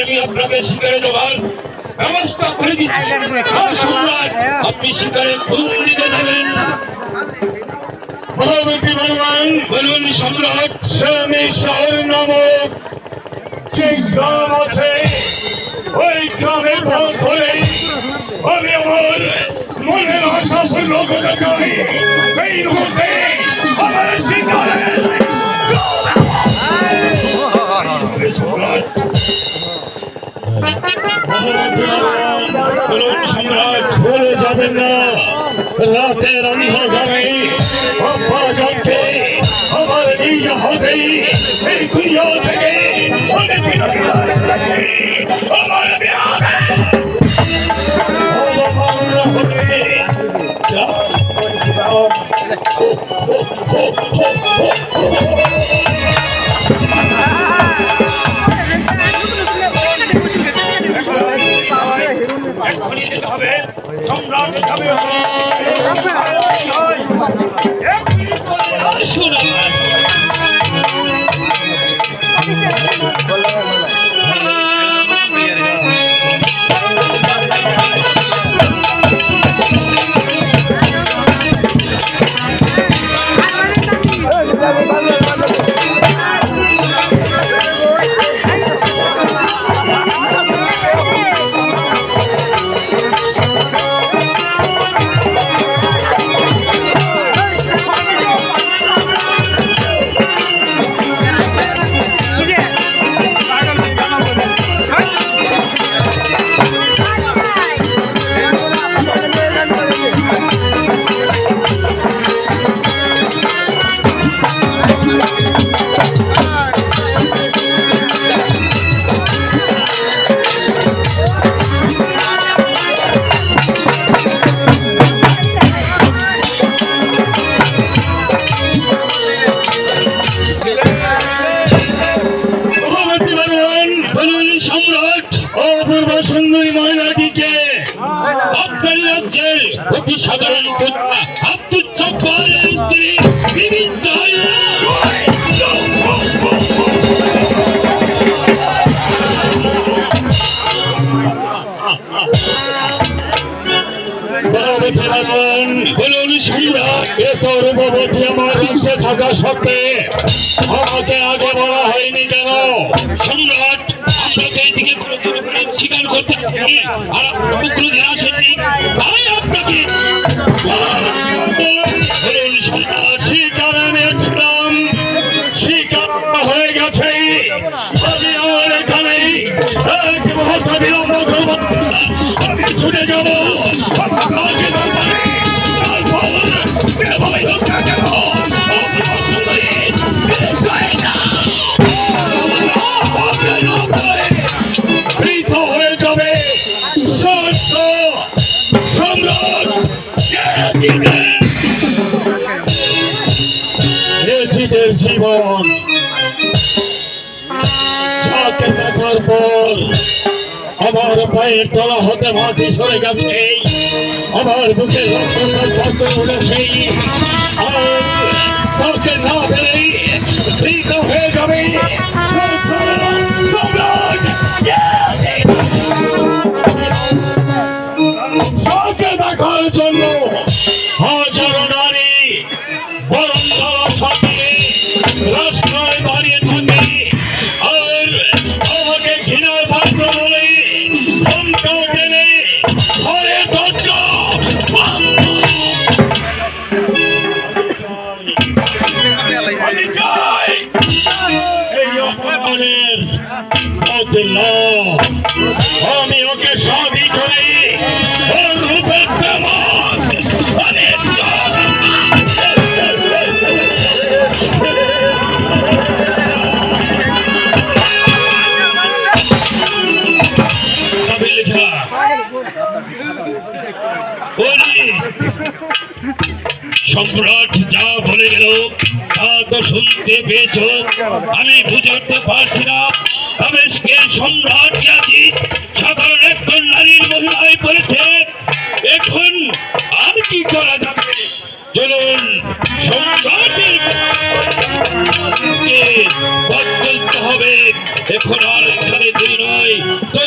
আমি আপনাকে শিকারে দেওয়ার ব্যবস্থা করে দিচ্ছি। সম্রাট আপনি শিকারে কোন দিকে যাবেন? মহামন্ত্রী বলুন সম্রাট। স্বামী শহর নামক যে গ্রাম আছে ওই গ্রামের পথ ধরে আমি আমার মনের আশা পূর্ণ করতে চাই। এই মুহূর্তে আমার শিকারে বলুন সম্রাট ভুলে যাবেন না রাতের অন্ধকারে অপরাজনকে আমার নিজ হাতেই এই দুনিয়া থেকে আমার হবে সম্রাট যাবে শোনা সুন্দরী মহিলাটিকে আপনার রাজ্যে অতি সাধারণ আব্দুল জব্বারের স্ত্রী বিভিন্ন বলুন সম্রাট এত রূপবতী আমার রাজ্যে থাকা সত্ত্বে আমাকে আগে বলা হয়নি কেন? সম্রাট আপনাকে এইদিকে স্বীকার করতে আর কোনোদিন আসেননি, তাই আপনাকে শিকারে নিয়েছিলাম, শিকার হয়ে গেছে। আমি আমার এখানে এক মুহূর্ত বিলম্ব করব, আমি ছুটে যাবো জীবন যাকে দেখার পর আমার পায়ের তলা হতে মাটি সরে গেছে, আমার বুকে রক্ত উঠেছে, আর তাকে না পেলেই বৃদ্ধ হয়ে যাবে। যাকে দেখার জন্য হাজারো নারী বরঞ্জলার সাথে রাস্তায় দাঁড়িয়ে থাকে, আর আমাকে ঘৃণার পাত্র বলে ঘন্টা টেনে ঘরে দরজা এই অপমানের বদলা আমি ওকে সবই করে ওর রূপের দেওয়ার সম্রাট যা বলে গেল তা তো শুনতে পেয়েছ, আমি বুঝতে পারছি না। তবে সম্রাট আছি সাধারণ একজন নারীর মহিলায় পড়েছে, এখন আর কি করা যাবে? চলুন সম্রাটের বদলতে হবে, এখন আর এখানে দেরি নয়। তো